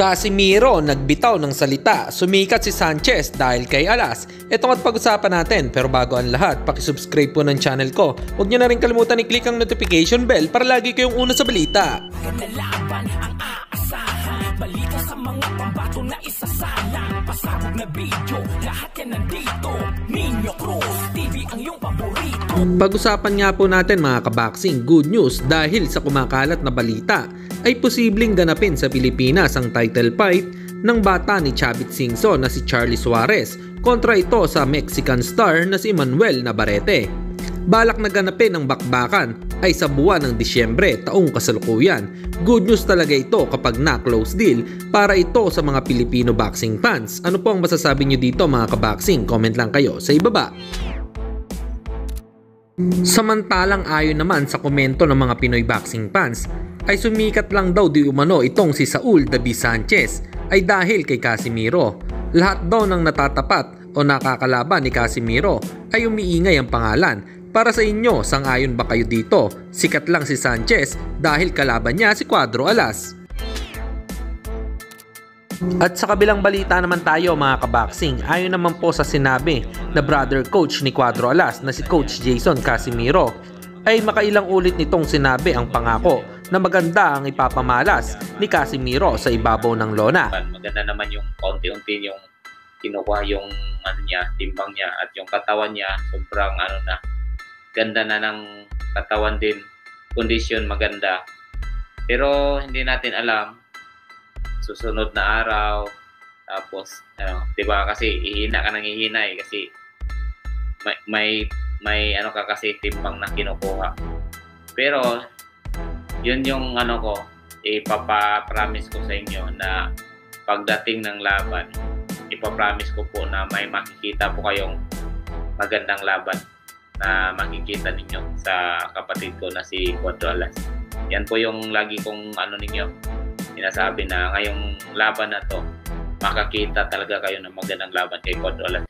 Casimiro nagbitaw ng salita, sumikat si Sanchez dahil kay Alas. Ito at pag-usapan natin, pero bago ang lahat, pakisubscribe po ng channel ko. Huwag nyo na rin kalimutan i-click ang notification bell para lagi kayong una sa balita. Nalaban ang aasahan, balita sa mga pambato na isasalang, pasabog na video, lahat yan nandito. Nino Cruz TV ang iyong paborito. Pag-usapan nga po natin mga kaboxing, good news dahil sa kumakalat na balita ay posibleng ganapin sa Pilipinas ang title fight ng bata ni Chavit Singson na si Charlie Suarez kontra ito sa Mexican star na si Manuel Navarrete. Balak na ganapin ang bakbakan ay sa buwan ng Disyembre taong kasalukuyan. Good news talaga ito kapag na-close deal para ito sa mga Filipino boxing fans. Ano po ang masasabi nyo dito mga kaboxing? Comment lang kayo sa ibaba. Samantalang ayon naman sa komento ng mga Pinoy boxing fans ay sumikat lang daw di umano itong si Saul David Sanchez ay dahil kay Casimiro. Lahat daw ng natatapat o nakakalaban ni Casimiro ay umiingay ang pangalan. Para sa inyo, sang-ayon ba kayo dito? Sikat lang si Sanchez dahil kalaban niya si Cuadro Alas. At sa kabilang balita naman tayo mga kaboxing, ayon naman po sa sinabi na brother coach ni Cuadro Alas na si Coach Jason Casimiro ay makailang ulit nitong sinabi ang pangako na maganda ang ipapamalas ni Casimiro sa ibabaw ng lona. Maganda naman yung konti-unti yung kinukuha yung niya, timbang niya at yung katawan niya sobrang na ganda na ng katawan din, kondisyon maganda. Pero hindi natin alam susunod na araw tapos 'di ba kasi ihina ka nang ihina kasi may ka kasi timbang na kinukuha. Pero yun yung ko ipapapromise ko sa inyo na pagdating ng laban ipapromise ko po na may makikita po kayong magandang laban na makikita ninyo sa kapatid ko na si Cuadro Alas. Yan po yung lagi kong ninyo sinasabi na ngayong laban na to makakita talaga kayo ng magandang laban kay Cuadro Alas.